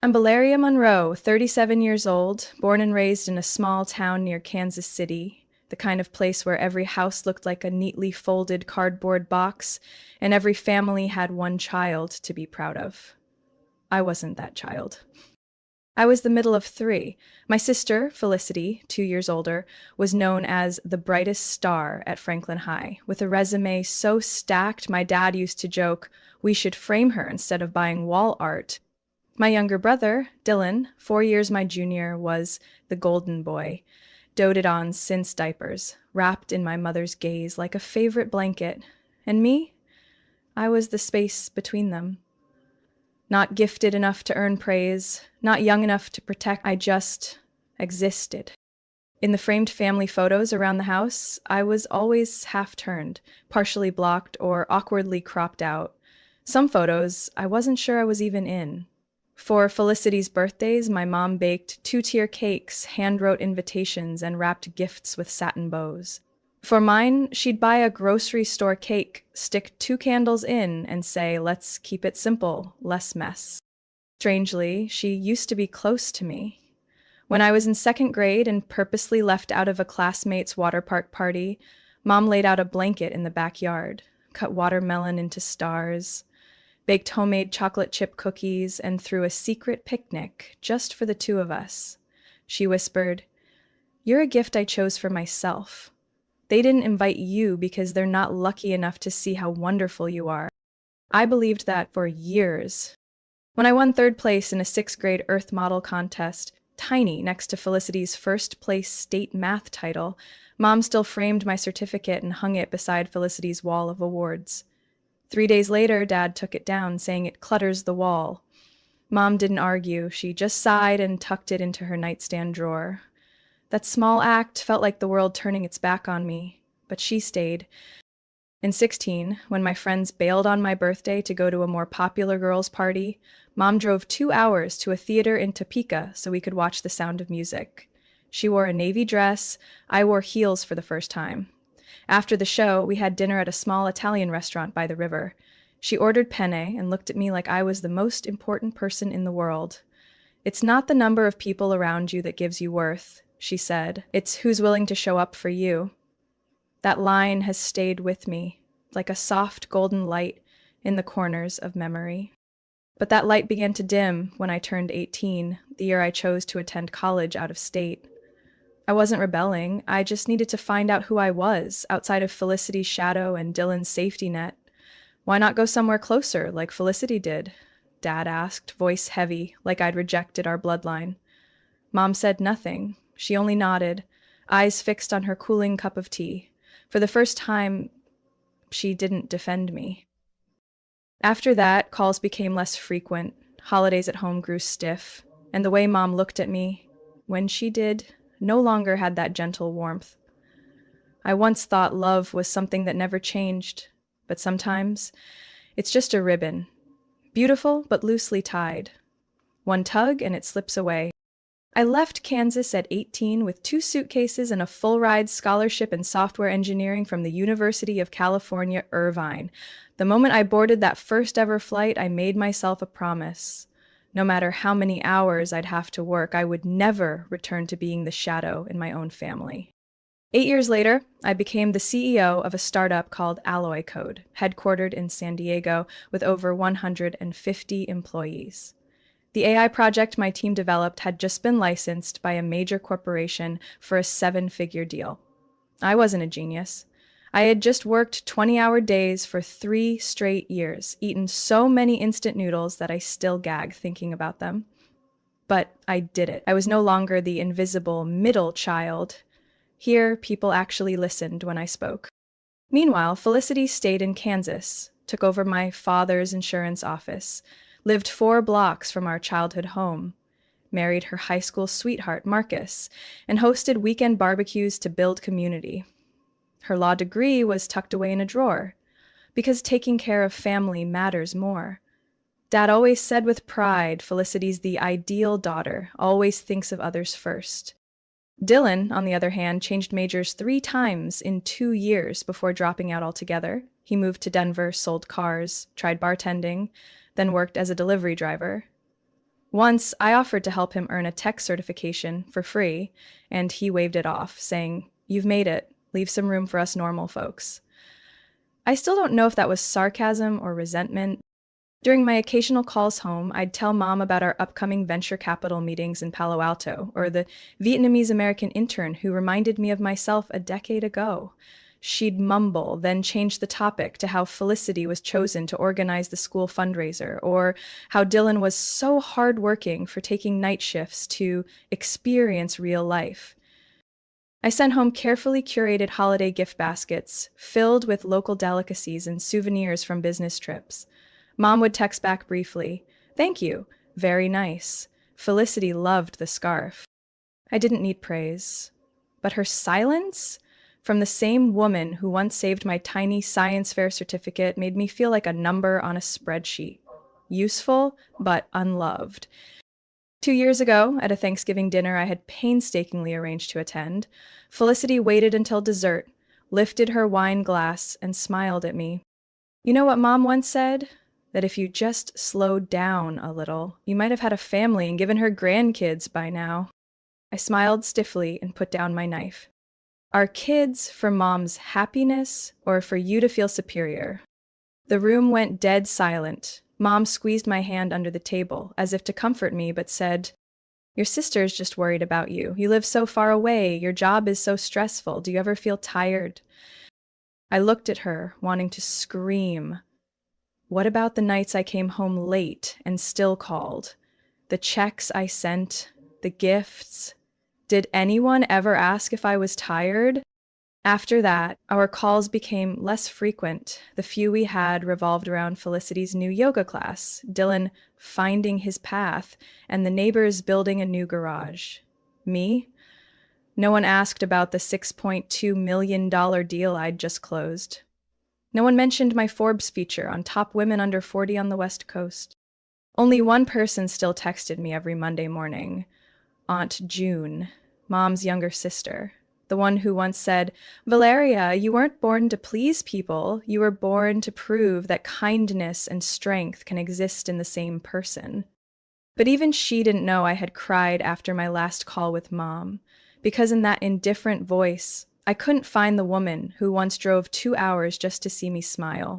I'm Valeria Monroe, 37 years old, born and raised in a small town near Kansas City, the kind of place where every house looked like a neatly folded cardboard box and every family had one child to be proud of. I wasn't that child. I was the middle of three. My sister, Felicity, 2 years older, was known as the brightest star at Franklin High, with a resume so stacked my dad used to joke, we should frame her instead of buying wall art. My younger brother, Dylan, 4 years my junior, was the golden boy, doted on since diapers, wrapped in my mother's gaze like a favorite blanket. And me? I was the space between them. Not gifted enough to earn praise, not young enough to protect, I just existed. In the framed family photos around the house, I was always half-turned, partially blocked, or awkwardly cropped out. Some photos I wasn't sure I was even in. For Felicity's birthdays, my mom baked two-tier cakes, hand-wrote invitations, and wrapped gifts with satin bows. For mine, she'd buy a grocery store cake, stick 2 candles in, and say, let's keep it simple, less mess. Strangely, she used to be close to me. When I was in second grade and purposely left out of a classmate's water park party, Mom laid out a blanket in the backyard, cut watermelon into stars, baked homemade chocolate chip cookies, and threw a secret picnic just for the two of us. She whispered, "You're a gift I chose for myself. They didn't invite you because they're not lucky enough to see how wonderful you are." I believed that for years. When I won third place in a sixth-grade Earth model contest, tiny next to Felicity's first-place state math title, Mom still framed my certificate and hung it beside Felicity's wall of awards. 3 days later, Dad took it down, saying it clutters the wall. Mom didn't argue. She just sighed and tucked it into her nightstand drawer. That small act felt like the world turning its back on me, but she stayed. In 16, when my friends bailed on my birthday to go to a more popular girls' party, Mom drove 2 hours to a theater in Topeka so we could watch The Sound of Music. She wore a navy dress. I wore heels for the first time. After the show, we had dinner at a small Italian restaurant by the river. She ordered penne and looked at me like I was the most important person in the world. "It's not the number of people around you that gives you worth," she said. "It's who's willing to show up for you." That line has stayed with me, like a soft golden light in the corners of memory. But that light began to dim when I turned 18, the year I chose to attend college out of state. I wasn't rebelling, I just needed to find out who I was, outside of Felicity's shadow and Dylan's safety net. "Why not go somewhere closer, like Felicity did?" Dad asked, voice heavy, like I'd rejected our bloodline. Mom said nothing. She only nodded, eyes fixed on her cooling cup of tea. For the first time, she didn't defend me. After that, calls became less frequent, holidays at home grew stiff, and the way Mom looked at me, when she did, no longer had that gentle warmth. I once thought love was something that never changed, but sometimes it's just a ribbon, beautiful but loosely tied. One tug and it slips away. I left Kansas at 18 with 2 suitcases and a full-ride scholarship in software engineering from the University of California, Irvine. The moment I boarded that first-ever flight, I made myself a promise. No matter how many hours I'd have to work, I would never return to being the shadow in my own family. 8 years later, I became the CEO of a startup called Alloy Code, headquartered in San Diego with over 150 employees. The AI project my team developed had just been licensed by a major corporation for a 7-figure deal. I wasn't a genius. I had just worked 20-hour days for 3 straight years, eaten so many instant noodles that I still gag thinking about them. But I did it. I was no longer the invisible middle child. Here, people actually listened when I spoke. Meanwhile, Felicity stayed in Kansas, took over my father's insurance office, lived 4 blocks from our childhood home, married her high school sweetheart, Marcus, and hosted weekend barbecues to build community. Her law degree was tucked away in a drawer, because taking care of family matters more. Dad always said with pride, Felicity's the ideal daughter, always thinks of others first. Dylan, on the other hand, changed majors 3 times in 2 years before dropping out altogether. He moved to Denver, sold cars, tried bartending, then worked as a delivery driver. Once, I offered to help him earn a tech certification for free, and he waved it off, saying, "You've made it. Leave some room for us normal folks." I still don't know if that was sarcasm or resentment. During my occasional calls home, I'd tell mom about our upcoming venture capital meetings in Palo Alto, or the Vietnamese American intern who reminded me of myself a decade ago. She'd mumble, then change the topic to how Felicity was chosen to organize the school fundraiser, or how Dylan was so hardworking for taking night shifts to experience real life. I sent home carefully curated holiday gift baskets filled with local delicacies and souvenirs from business trips. Mom would text back briefly, "Thank you. Very nice." Felicity loved the scarf. I didn't need praise. But her silence, from the same woman who once saved my tiny science fair certificate, made me feel like a number on a spreadsheet. Useful, but unloved. 2 years ago, at a Thanksgiving dinner I had painstakingly arranged to attend, Felicity waited until dessert, lifted her wine glass, and smiled at me. "You know what Mom once said? That if you just slowed down a little, you might have had a family and given her grandkids by now." I smiled stiffly and put down my knife. Are kids for Mom's happiness or for you to feel superior? The room went dead silent. Mom squeezed my hand under the table, as if to comfort me, but said, "Your sister's just worried about you. You live so far away. Your job is so stressful. Do you ever feel tired?" I looked at her, wanting to scream. What about the nights I came home late and still called? The checks I sent, the gifts. Did anyone ever ask if I was tired? After that, our calls became less frequent. The few we had revolved around Felicity's new yoga class, Dylan finding his path, and the neighbors building a new garage. Me? No one asked about the $6.2 million deal I'd just closed. No one mentioned my Forbes feature on top women under 40 on the West Coast. Only one person still texted me every Monday morning. Aunt June, Mom's younger sister. The one who once said, "Valeria, you weren't born to please people. You were born to prove that kindness and strength can exist in the same person." But even she didn't know I had cried after my last call with Mom, because in that indifferent voice, I couldn't find the woman who once drove 2 hours just to see me smile.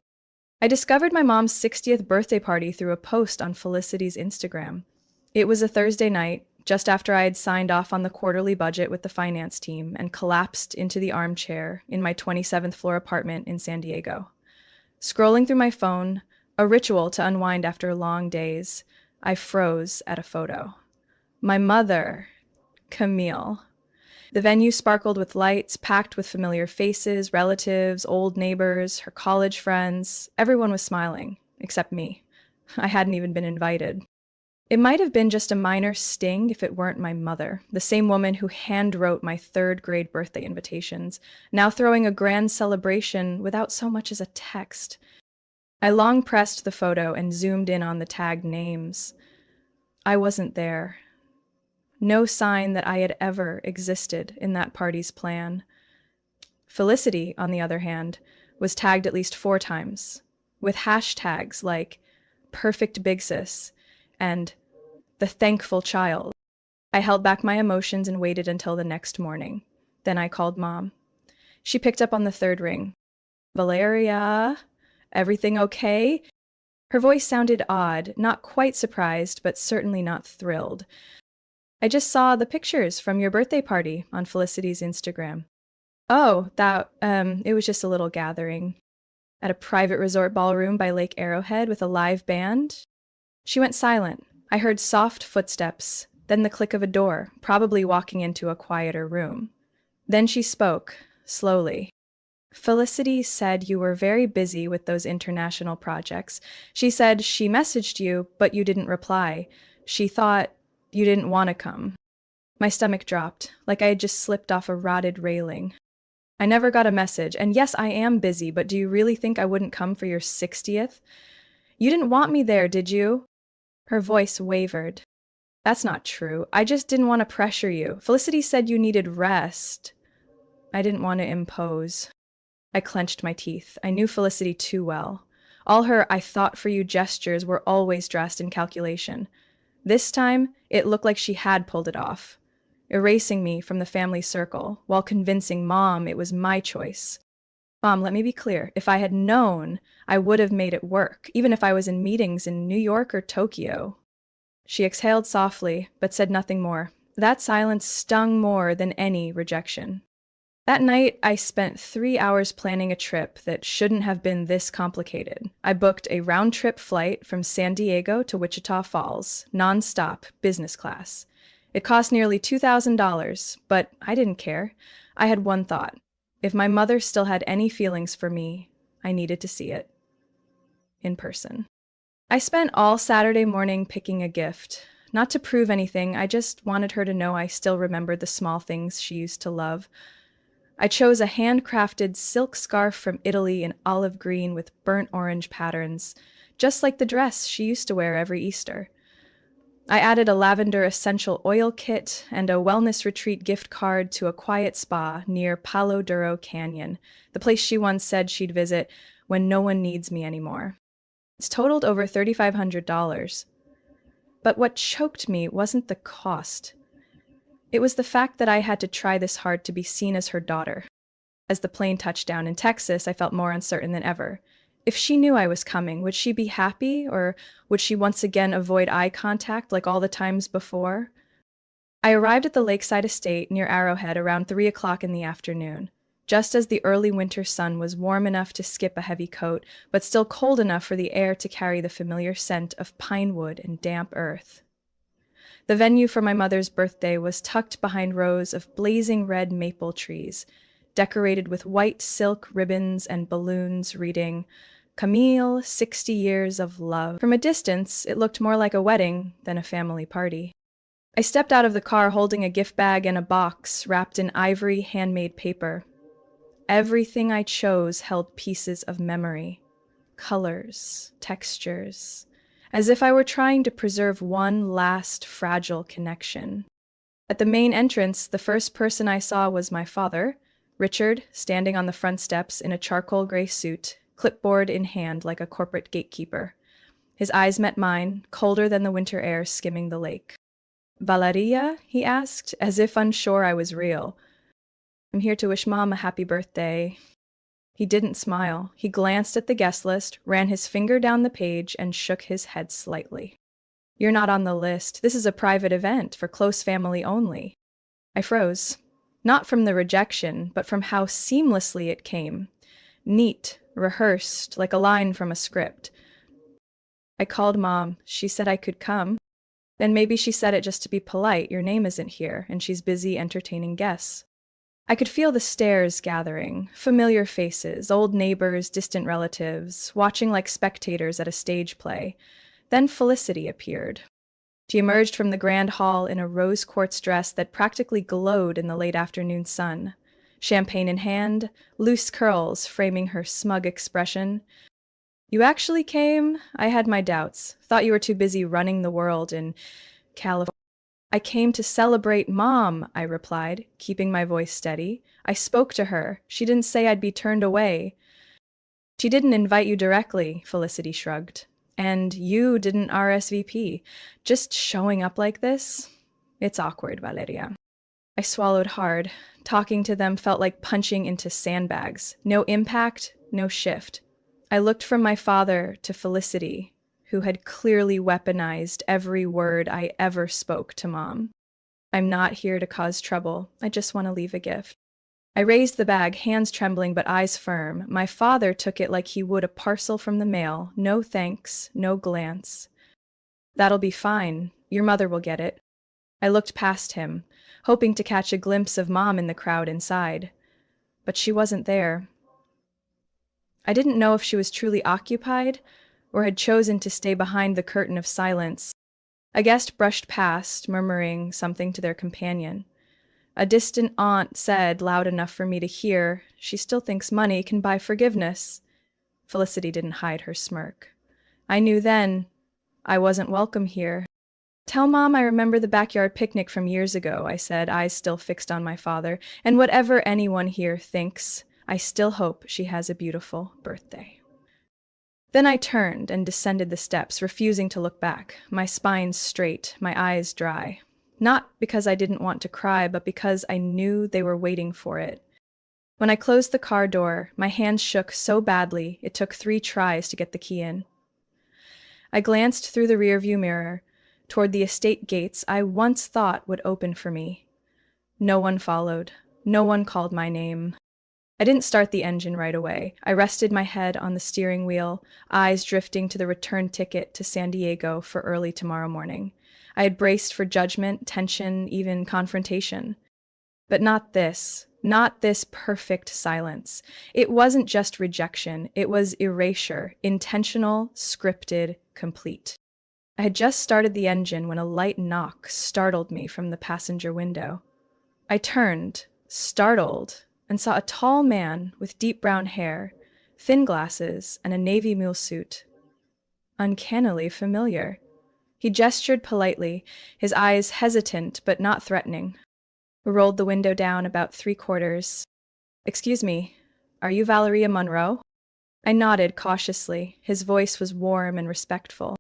I discovered my mom's 60th birthday party through a post on Felicity's Instagram. It was a Thursday night, just after I had signed off on the quarterly budget with the finance team and collapsed into the armchair in my 27th floor apartment in San Diego. Scrolling through my phone, a ritual to unwind after long days, I froze at a photo. My mother, Camille. The venue sparkled with lights, packed with familiar faces, relatives, old neighbors, her college friends. Everyone was smiling, except me. I hadn't even been invited. It might have been just a minor sting if it weren't my mother, the same woman who hand-wrote my third-grade birthday invitations, now throwing a grand celebration without so much as a text. I long pressed the photo and zoomed in on the tagged names. I wasn't there. No sign that I had ever existed in that party's plan. Felicity, on the other hand, was tagged at least 4 times, with hashtags like Perfect Big Sis and The Thankful Child. I held back my emotions and waited until the next morning. Then I called Mom. She picked up on the 3rd ring. "Valeria, everything okay?" Her voice sounded odd, not quite surprised, but certainly not thrilled. "I just saw the pictures from your birthday party on Felicity's Instagram." "Oh, it was just a little gathering at a private resort ballroom by Lake Arrowhead with a live band." She went silent. I heard soft footsteps, then the click of a door, probably walking into a quieter room. Then she spoke, slowly. "Felicity said you were very busy with those international projects. She said she messaged you, but you didn't reply. She thought you didn't want to come." My stomach dropped, like I had just slipped off a rotted railing. "I never got a message, and yes, I am busy, but do you really think I wouldn't come for your 60th? You didn't want me there, did you?" Her voice wavered. "That's not true. I just didn't want to pressure you. Felicity said you needed rest." I didn't want to impose. I clenched my teeth. I knew Felicity too well. All her "I thought for you" gestures were always dressed in calculation. This time, it looked like she had pulled it off, erasing me from the family circle while convincing Mom it was my choice. Mom, let me be clear. If I had known, I would have made it work, even if I was in meetings in New York or Tokyo. She exhaled softly, but said nothing more. That silence stung more than any rejection. That night, I spent 3 hours planning a trip that shouldn't have been this complicated. I booked a round-trip flight from San Diego to Wichita Falls, non-stop, business class. It cost nearly $2,000, but I didn't care. I had one thought. If my mother still had any feelings for me, I needed to see it. In person. I spent all Saturday morning picking a gift. Not to prove anything, I just wanted her to know I still remembered the small things she used to love. I chose a handcrafted silk scarf from Italy in olive green with burnt orange patterns, just like the dress she used to wear every Easter. I added a lavender essential oil kit and a wellness retreat gift card to a quiet spa near Palo Duro Canyon, the place she once said she'd visit when no one needs me anymore. It's totaled over $3,500. But what choked me wasn't the cost. It was the fact that I had to try this hard to be seen as her daughter. As the plane touched down in Texas, I felt more uncertain than ever. If she knew I was coming, would she be happy, or would she once again avoid eye contact like all the times before? I arrived at the lakeside estate near Arrowhead around 3 o'clock in the afternoon, just as the early winter sun was warm enough to skip a heavy coat, but still cold enough for the air to carry the familiar scent of pine wood and damp earth. The venue for my mother's birthday was tucked behind rows of blazing red maple trees, decorated with white silk ribbons and balloons reading, "Camille, 60 years of love." From a distance, it looked more like a wedding than a family party. I stepped out of the car holding a gift bag and a box wrapped in ivory handmade paper. Everything I chose held pieces of memory, colors, textures, as if I were trying to preserve one last fragile connection. At the main entrance, the first person I saw was my father, Richard, standing on the front steps in a charcoal gray suit, clipboard in hand like a corporate gatekeeper. His eyes met mine, colder than the winter air skimming the lake. "Valeria?" he asked, as if unsure I was real. "I'm here to wish Mom a happy birthday." He didn't smile. He glanced at the guest list, ran his finger down the page, and shook his head slightly. "You're not on the list. This is a private event for close family only." I froze. Not from the rejection, but from how seamlessly it came. Neat, rehearsed, like a line from a script. I called Mom. She said I could come. Then maybe she said it just to be polite. Your name isn't here, and she's busy entertaining guests. I could feel the stares gathering, familiar faces, old neighbors, distant relatives, watching like spectators at a stage play. Then Felicity appeared. She emerged from the grand hall in a rose quartz dress that practically glowed in the late afternoon sun. Champagne in hand, loose curls framing her smug expression. "You actually came? I had my doubts. Thought you were too busy running the world in California." "I came to celebrate Mom," I replied, keeping my voice steady. "I spoke to her. She didn't say I'd be turned away." "She didn't invite you directly," Felicity shrugged. "And you didn't RSVP. Just showing up like this? It's awkward, Valeria." I swallowed hard. Talking to them felt like punching into sandbags. No impact, no shift. I looked from my father to Felicity, who had clearly weaponized every word I ever spoke to Mom. "I'm not here to cause trouble. I just want to leave a gift." I raised the bag, hands trembling but eyes firm. My father took it like he would a parcel from the mail. No thanks, no glance. "That'll be fine. Your mother will get it." I looked past him, hoping to catch a glimpse of Mom in the crowd inside. But she wasn't there. I didn't know if she was truly occupied or had chosen to stay behind the curtain of silence. A guest brushed past, murmuring something to their companion. A distant aunt said, loud enough for me to hear, "She still thinks money can buy forgiveness." Felicity didn't hide her smirk. I knew then I wasn't welcome here. "Tell Mom I remember the backyard picnic from years ago," I said, eyes still fixed on my father. "And whatever anyone here thinks, I still hope she has a beautiful birthday." Then I turned and descended the steps, refusing to look back, my spine straight, my eyes dry. Not because I didn't want to cry, but because I knew they were waiting for it. When I closed the car door, my hands shook so badly it took 3 tries to get the key in. I glanced through the rearview mirror toward the estate gates I once thought would open for me. No one followed. No one called my name. I didn't start the engine right away. I rested my head on the steering wheel, eyes drifting to the return ticket to San Diego for early tomorrow morning. I had braced for judgment, tension, even confrontation. But not this. Not this perfect silence. It wasn't just rejection. It was erasure, intentional, scripted, complete. I had just started the engine when a light knock startled me from the passenger window. I turned, startled, and saw a tall man with deep brown hair, thin glasses, and a navy mule suit. Uncannily familiar. He gestured politely, his eyes hesitant but not threatening. Rolled the window down about 3/4. "Excuse me, are you Valeria Monroe?" I nodded cautiously. His voice was warm and respectful.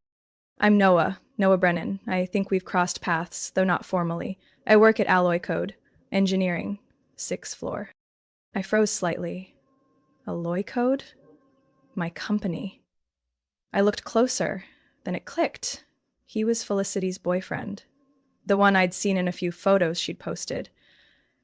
"I'm Noah Brennan. I think we've crossed paths, though not formally. I work at Alloy Code, engineering, 6th floor." I froze slightly. Alloy Code? My company. I looked closer, then it clicked. He was Felicity's boyfriend. The one I'd seen in a few photos she'd posted.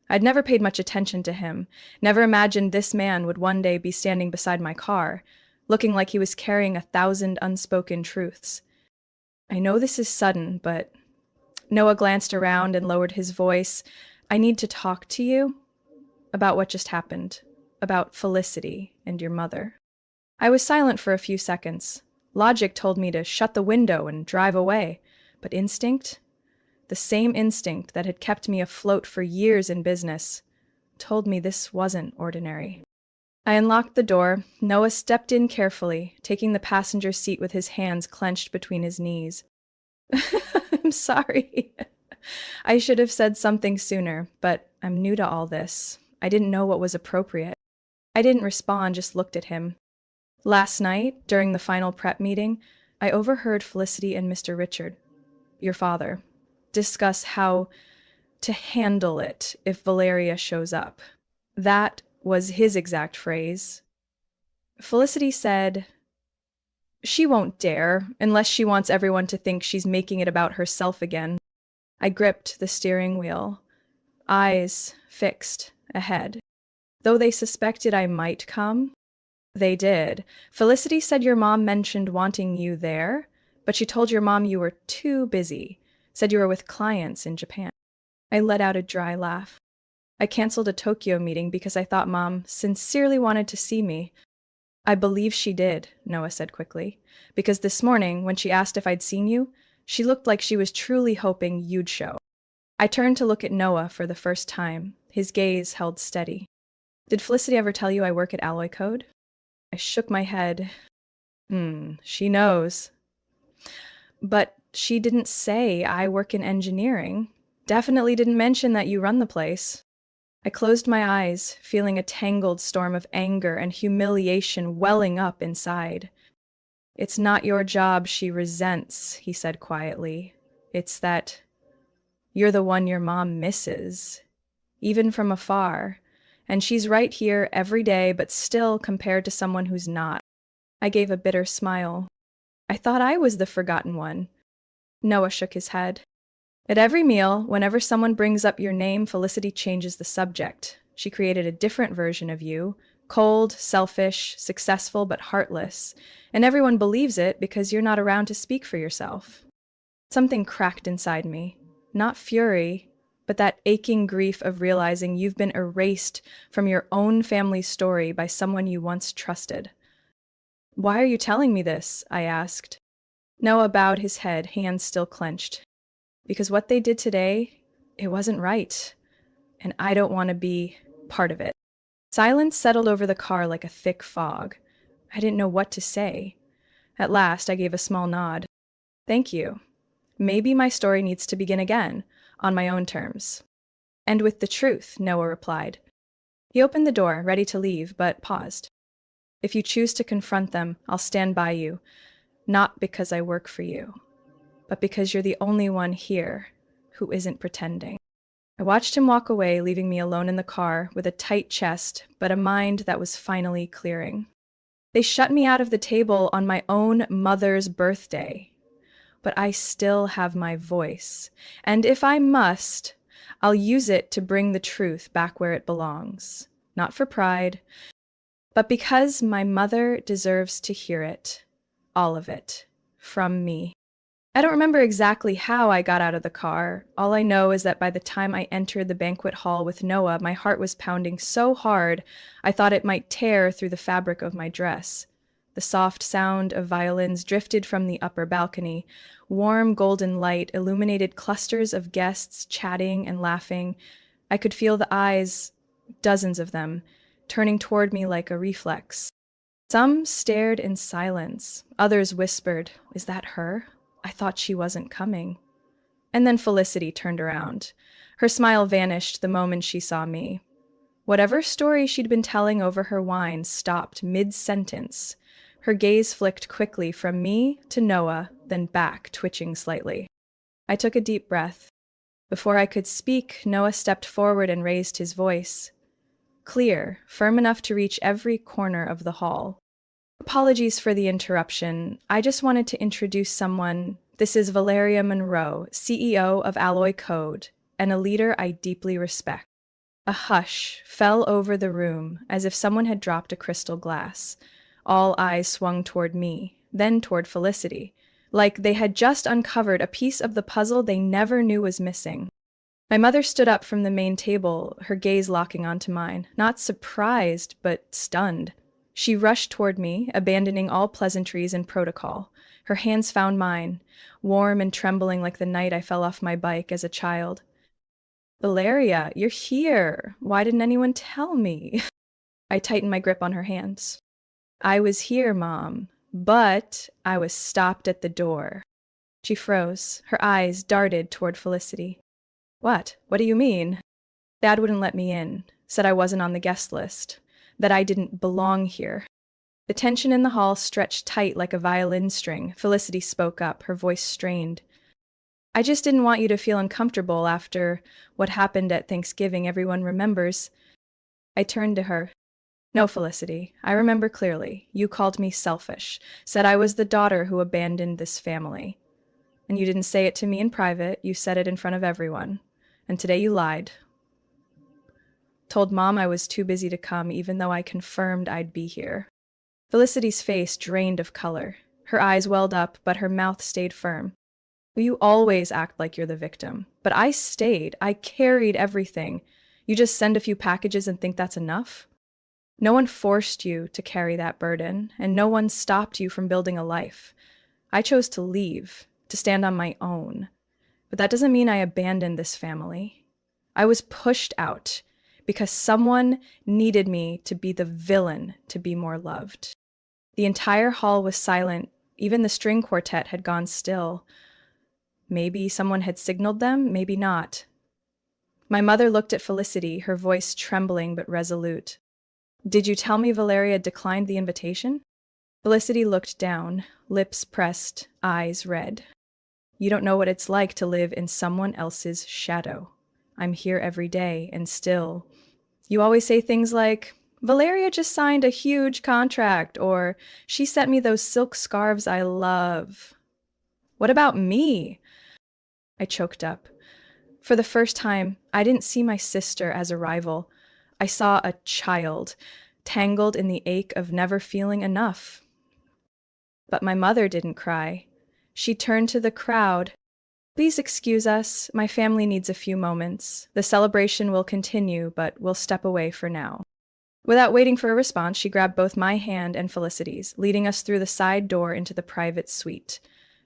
I'd never paid much attention to him, never imagined this man would one day be standing beside my car, looking like he was carrying 1,000 unspoken truths. "I know this is sudden, but..." Noah glanced around and lowered his voice. "I need to talk to you about what just happened, about Felicity and your mother." I was silent for a few seconds. Logic told me to shut the window and drive away, but instinct, the same instinct that had kept me afloat for years in business, told me this wasn't ordinary. I unlocked the door. Noah stepped in carefully, taking the passenger seat with his hands clenched between his knees. "I'm sorry. I should have said something sooner, but I'm new to all this. I didn't know what was appropriate." I didn't respond, just looked at him. "Last night, during the final prep meeting, I overheard Felicity and Mr. Richard, your father, discuss how to handle it if Valeria shows up. That was his exact phrase. Felicity said, 'She won't dare, unless she wants everyone to think she's making it about herself again.'" I gripped the steering wheel, eyes fixed ahead. "Though they suspected I might come, they did. Felicity said your mom mentioned wanting you there, but she told your mom you were too busy, said you were with clients in Japan." I let out a dry laugh. "I canceled a Tokyo meeting because I thought Mom sincerely wanted to see me." "I believe she did," Noah said quickly, "because this morning, when she asked if I'd seen you, she looked like she was truly hoping you'd show." I turned to look at Noah for the first time. His gaze held steady. "Did Felicity ever tell you I work at Alloy Code?" I shook my head. She knows. But she didn't say I work in engineering. Definitely didn't mention that you run the place." I closed my eyes, feeling a tangled storm of anger and humiliation welling up inside. "It's not your job she resents," he said quietly. "It's that you're the one your mom misses, even from afar. And she's right here every day, but still compared to someone who's not." I gave a bitter smile. "I thought I was the forgotten one." Noah shook his head. "At every meal, whenever someone brings up your name, Felicity changes the subject. She created a different version of you, cold, selfish, successful, but heartless. And everyone believes it because you're not around to speak for yourself." Something cracked inside me. Not fury, but that aching grief of realizing you've been erased from your own family's story by someone you once trusted. "Why are you telling me this?" I asked. Noah bowed his head, hands still clenched. "Because what they did today, it wasn't right. And I don't want to be part of it." Silence settled over the car like a thick fog. I didn't know what to say. At last, I gave a small nod. "Thank you. Maybe my story needs to begin again, on my own terms." "And with the truth," Noah replied. He opened the door, ready to leave, but paused. If you choose to confront them, I'll stand by you, not because I work for you, but because you're the only one here who isn't pretending. I watched him walk away, leaving me alone in the car with a tight chest, but a mind that was finally clearing. They shut me out of the table on my own mother's birthday, but I still have my voice, and if I must, I'll use it to bring the truth back where it belongs. Not for pride, but because my mother deserves to hear it. All of it. From me. I don't remember exactly how I got out of the car. All I know is that by the time I entered the banquet hall with Noah, my heart was pounding so hard I thought it might tear through the fabric of my dress. The soft sound of violins drifted from the upper balcony. Warm golden light illuminated clusters of guests chatting and laughing. I could feel the eyes, dozens of them, turning toward me like a reflex. Some stared in silence. Others whispered, "Is that her? I thought she wasn't coming." And then Felicity turned around. Her smile vanished the moment she saw me. Whatever story she'd been telling over her wine stopped mid-sentence. Her gaze flicked quickly from me to Noah, then back, twitching slightly. I took a deep breath. Before I could speak, Noah stepped forward and raised his voice. Clear, firm enough to reach every corner of the hall. Apologies for the interruption. I just wanted to introduce someone. This is Valeria Monroe, CEO of Alloy Code, and a leader I deeply respect. A hush fell over the room as if someone had dropped a crystal glass. All eyes swung toward me, then toward Felicity, like they had just uncovered a piece of the puzzle they never knew was missing. My mother stood up from the main table, her gaze locking onto mine, not surprised, but stunned. She rushed toward me, abandoning all pleasantries and protocol. Her hands found mine, warm and trembling like the night I fell off my bike as a child. "Valeria, you're here. Why didn't anyone tell me?" I tightened my grip on her hands. "I was here, Mom, but I was stopped at the door." She froze. Her eyes darted toward Felicity. "What? What do you mean?" "Dad wouldn't let me in. Said I wasn't on the guest list. That I didn't belong here." The tension in the hall stretched tight like a violin string. Felicity spoke up, her voice strained. "I just didn't want you to feel uncomfortable after what happened at Thanksgiving everyone remembers." I turned to her. "No, Felicity, I remember clearly. You called me selfish, said I was the daughter who abandoned this family. And you didn't say it to me in private, you said it in front of everyone. And today you lied. Told Mom I was too busy to come, even though I confirmed I'd be here." Felicity's face drained of color. Her eyes welled up, but her mouth stayed firm. "You always act like you're the victim. But I stayed. I carried everything. You just send a few packages and think that's enough? No one forced you to carry that burden, and no one stopped you from building a life. I chose to leave, to stand on my own. But that doesn't mean I abandoned this family. I was pushed out because someone needed me to be the villain to be more loved." The entire hall was silent. Even the string quartet had gone still. Maybe someone had signaled them, maybe not. My mother looked at Felicity, her voice trembling but resolute. "Did you tell me Valeria declined the invitation?" Felicity looked down, lips pressed, eyes red. "You don't know what it's like to live in someone else's shadow. I'm here every day, and still. You always say things like, 'Valeria just signed a huge contract,' or 'She sent me those silk scarves I love.' What about me?" I choked up. For the first time, I didn't see my sister as a rival. I saw a child, tangled in the ache of never feeling enough. But my mother didn't cry. She turned to the crowd. "Please excuse us. My family needs a few moments. The celebration will continue, but we'll step away for now." Without waiting for a response, she grabbed both my hand and Felicity's, leading us through the side door into the private suite.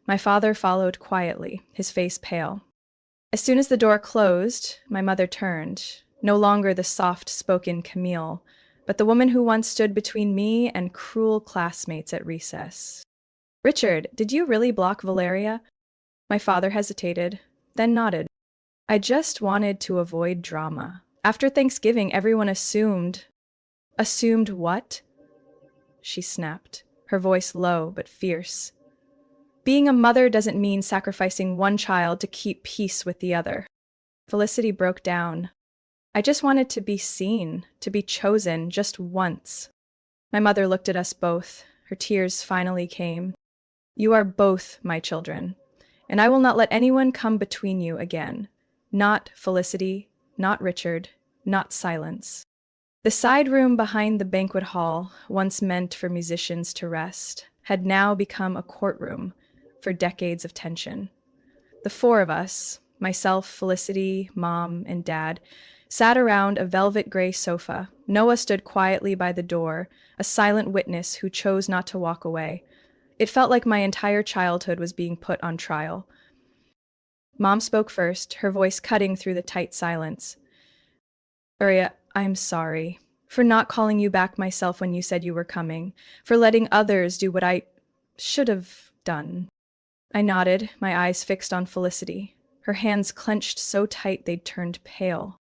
My father followed quietly, his face pale. As soon as the door closed, my mother turned, no longer the soft-spoken Camille, but the woman who once stood between me and cruel classmates at recess. "Richard, did you really block Valeria?" My father hesitated, then nodded. "I just wanted to avoid drama. After Thanksgiving, everyone assumed..." "Assumed what?" she snapped, her voice low but fierce. Being a mother doesn't mean sacrificing one child to keep peace with the other. Felicity broke down. I just wanted to be seen, to be chosen just once. My mother looked at us both. Her tears finally came. You are both my children, and I will not let anyone come between you again. Not Felicity, not Richard, not silence. The side room behind the banquet hall, once meant for musicians to rest, had now become a courtroom for decades of tension. The four of us, myself, Felicity, Mom, and Dad, sat around a velvet gray sofa. Noah stood quietly by the door, a silent witness who chose not to walk away. It felt like my entire childhood was being put on trial. Mom spoke first, her voice cutting through the tight silence. Valeria, I'm sorry for not calling you back myself when you said you were coming, for letting others do what I should have done. I nodded, my eyes fixed on Felicity, her hands clenched so tight they'd turned pale.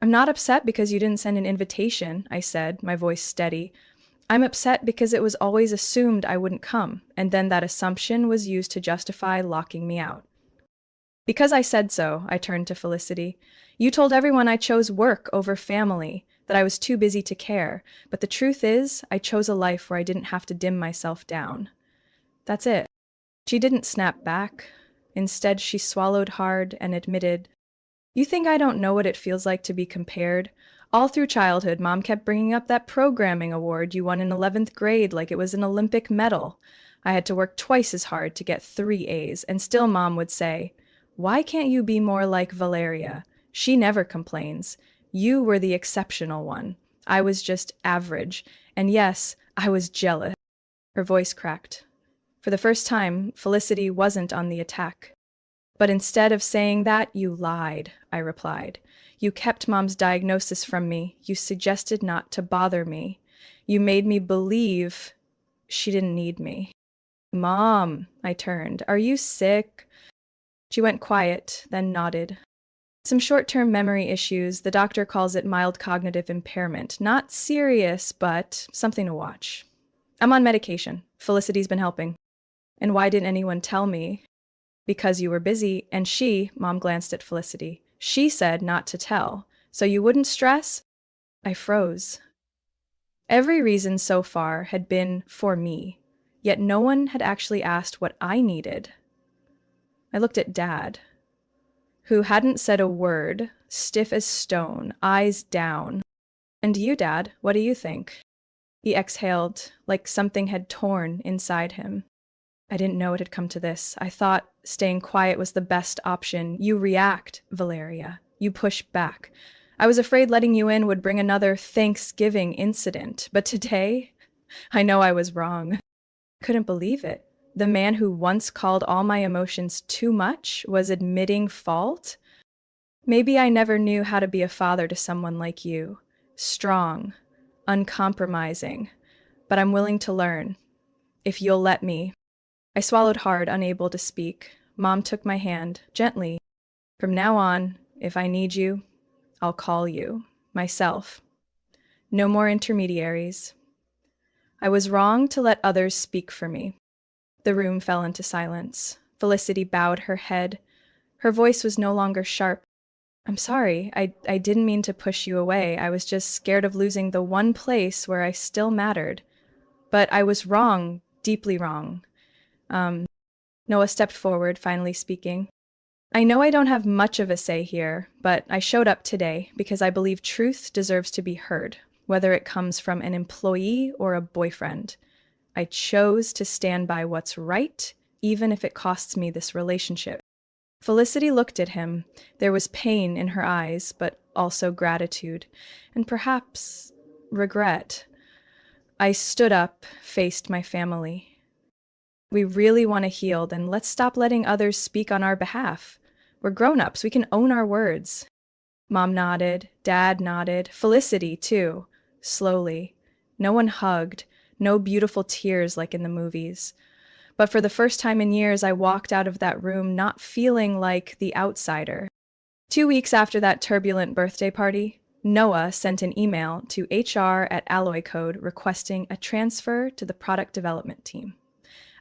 I'm not upset because you didn't send an invitation, I said, my voice steady. I'm upset because it was always assumed I wouldn't come, and then that assumption was used to justify locking me out. Because I said so, I turned to Felicity. You told everyone I chose work over family, that I was too busy to care, but the truth is, I chose a life where I didn't have to dim myself down. That's it. She didn't snap back. Instead, she swallowed hard and admitted, You think I don't know what it feels like to be compared? All through childhood, Mom kept bringing up that programming award you won in 11th grade like it was an Olympic medal. I had to work twice as hard to get 3 A's, and still Mom would say, Why can't you be more like Valeria? She never complains. You were the exceptional one. I was just average. And yes, I was jealous. Her voice cracked. For the first time, Felicity wasn't on the attack. But instead of saying that, you lied, I replied. You kept Mom's diagnosis from me. You suggested not to bother me. You made me believe she didn't need me. Mom, I turned. Are you sick? She went quiet, then nodded. Some short-term memory issues. The doctor calls it mild cognitive impairment. Not serious, but something to watch. I'm on medication. Felicity's been helping. And why didn't anyone tell me? Because you were busy, and Mom glanced at Felicity. She said not to tell. So you wouldn't stress? I froze. Every reason so far had been for me, yet no one had actually asked what I needed. I looked at Dad, who hadn't said a word, stiff as stone, eyes down. And you, Dad, what do you think? He exhaled, like something had torn inside him. I didn't know it had come to this. I thought staying quiet was the best option. You react, Valeria. You push back. I was afraid letting you in would bring another Thanksgiving incident. But today, I know I was wrong. Couldn't believe it. The man who once called all my emotions too much was admitting fault? Maybe I never knew how to be a father to someone like you. Strong, uncompromising. But I'm willing to learn. If you'll let me. I swallowed hard, unable to speak. Mom took my hand, gently. From now on, if I need you, I'll call you. Myself. No more intermediaries. I was wrong to let others speak for me. The room fell into silence. Felicity bowed her head. Her voice was no longer sharp. I'm sorry. I didn't mean to push you away. I was just scared of losing the one place where I still mattered. But I was wrong, deeply wrong. Noah stepped forward, finally speaking. I know I don't have much of a say here, but I showed up today because I believe truth deserves to be heard, whether it comes from an employee or a boyfriend. I chose to stand by what's right, even if it costs me this relationship. Felicity looked at him. There was pain in her eyes, but also gratitude, and perhaps regret. I stood up, faced my family. We really want to heal, then let's stop letting others speak on our behalf. We're grown-ups. We can own our words. Mom nodded. Dad nodded. Felicity, too. Slowly. No one hugged. No beautiful tears like in the movies. But for the first time in years, I walked out of that room not feeling like the outsider. 2 weeks after that turbulent birthday party, Noah sent an email to HR at Alloy Code requesting a transfer to the product development team,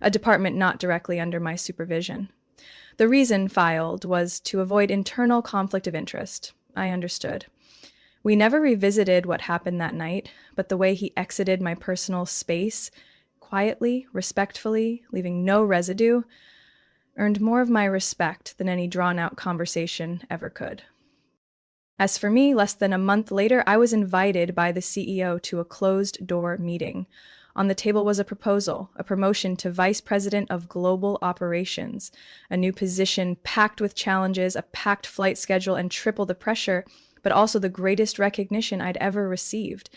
a department not directly under my supervision. The reason filed was to avoid internal conflict of interest. I understood. We never revisited what happened that night, but the way he exited my personal space, quietly, respectfully, leaving no residue, earned more of my respect than any drawn-out conversation ever could. As for me, less than a month later, I was invited by the CEO to a closed-door meeting. On the table was a proposal, a promotion to Vice President of Global Operations, a new position packed with challenges, a packed flight schedule, and triple the pressure, but also the greatest recognition I'd ever received.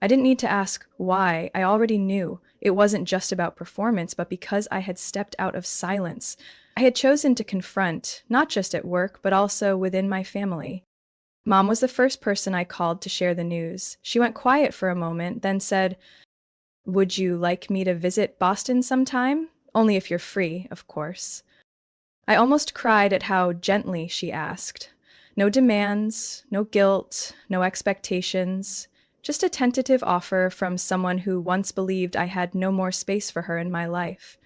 I didn't need to ask why. I already knew. It wasn't just about performance, but because I had stepped out of silence. I had chosen to confront, not just at work, but also within my family. Mom was the first person I called to share the news. She went quiet for a moment, then said, "Would you like me to visit Boston sometime? Only if you're free, of course." I almost cried at how gently she asked. No demands, no guilt, no expectations, just a tentative offer from someone who once believed I had no more space for her in my life.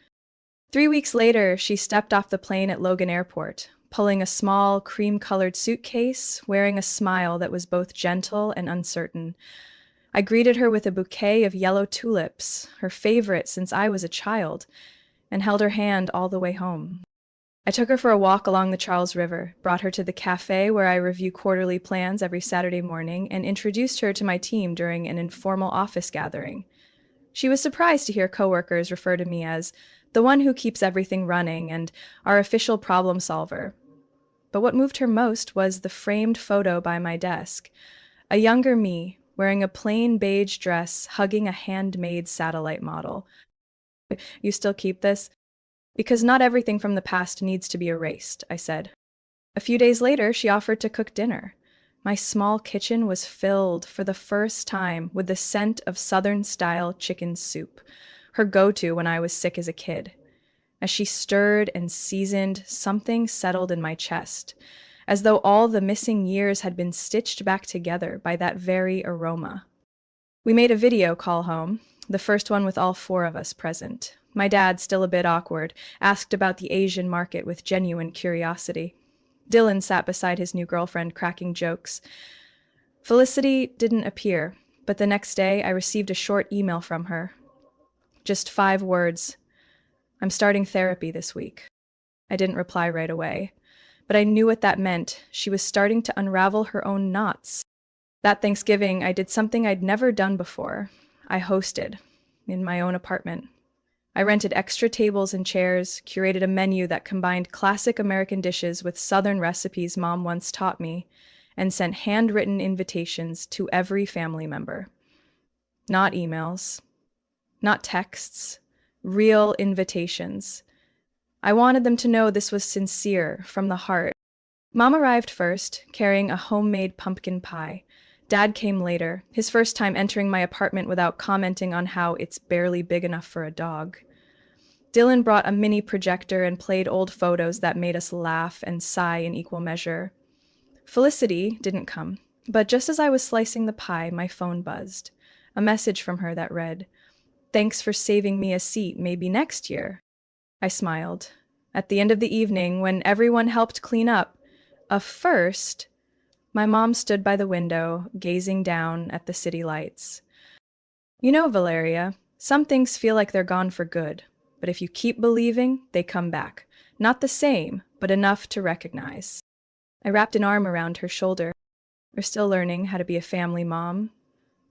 3 weeks later, she stepped off the plane at Logan Airport, pulling a small, cream-colored suitcase, wearing a smile that was both gentle and uncertain. I greeted her with a bouquet of yellow tulips, her favorite since I was a child, and held her hand all the way home. I took her for a walk along the Charles River, brought her to the cafe where I review quarterly plans every Saturday morning, and introduced her to my team during an informal office gathering. She was surprised to hear coworkers refer to me as the one who keeps everything running and our official problem solver. But what moved her most was the framed photo by my desk. A younger me, wearing a plain beige dress, hugging a handmade satellite model. "You still keep this?" "Because not everything from the past needs to be erased," I said. A few days later, she offered to cook dinner. My small kitchen was filled, for the first time, with the scent of Southern-style chicken soup, her go-to when I was sick as a kid. As she stirred and seasoned, something settled in my chest, as though all the missing years had been stitched back together by that very aroma. We made a video call home, the first one with all four of us present. My dad, still a bit awkward, asked about the Asian market with genuine curiosity. Dylan sat beside his new girlfriend, cracking jokes. Felicity didn't appear, but the next day I received a short email from her. Just 5 words. "I'm starting therapy this week." I didn't reply right away, but I knew what that meant. She was starting to unravel her own knots. That Thanksgiving, I did something I'd never done before. I hosted, in my own apartment. I rented extra tables and chairs, curated a menu that combined classic American dishes with Southern recipes Mom once taught me, and sent handwritten invitations to every family member. Not emails, not texts, real invitations. I wanted them to know this was sincere, from the heart. Mom arrived first, carrying a homemade pumpkin pie. Dad came later, his first time entering my apartment without commenting on how it's barely big enough for a dog. Dylan brought a mini projector and played old photos that made us laugh and sigh in equal measure. Felicity didn't come, but just as I was slicing the pie, my phone buzzed. A message from her that read, "Thanks for saving me a seat, maybe next year." I smiled. At the end of the evening, when everyone helped clean up, first, my mom stood by the window, gazing down at the city lights. "You know, Valeria, some things feel like they're gone for good, but if you keep believing, they come back. Not the same, but enough to recognize." I wrapped an arm around her shoulder. We're still learning how to be a family mom,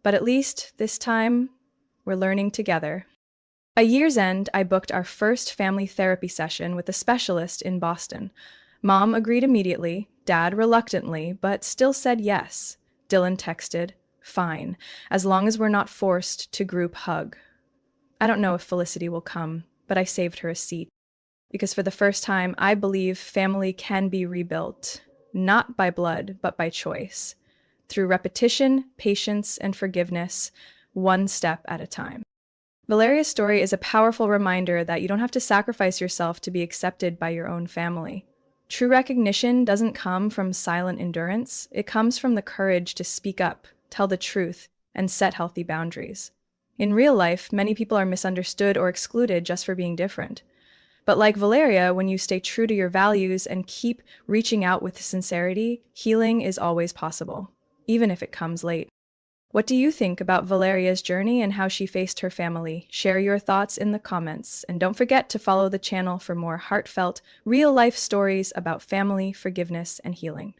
but at least this time, we're learning together. By year's end, I booked our first family therapy session with a specialist in Boston. Mom agreed immediately, Dad reluctantly, but still said yes. Dylan texted, "Fine, as long as we're not forced to group hug." I don't know if Felicity will come, but I saved her a seat. Because for the first time, I believe family can be rebuilt, not by blood, but by choice. Through repetition, patience, and forgiveness, one step at a time. Valeria's story is a powerful reminder that you don't have to sacrifice yourself to be accepted by your own family. True recognition doesn't come from silent endurance, it comes from the courage to speak up, tell the truth, and set healthy boundaries. In real life, many people are misunderstood or excluded just for being different. But like Valeria, when you stay true to your values and keep reaching out with sincerity, healing is always possible, even if it comes late. What do you think about Valeria's journey and how she faced her family? Share your thoughts in the comments, and don't forget to follow the channel for more heartfelt, real-life stories about family, forgiveness, and healing.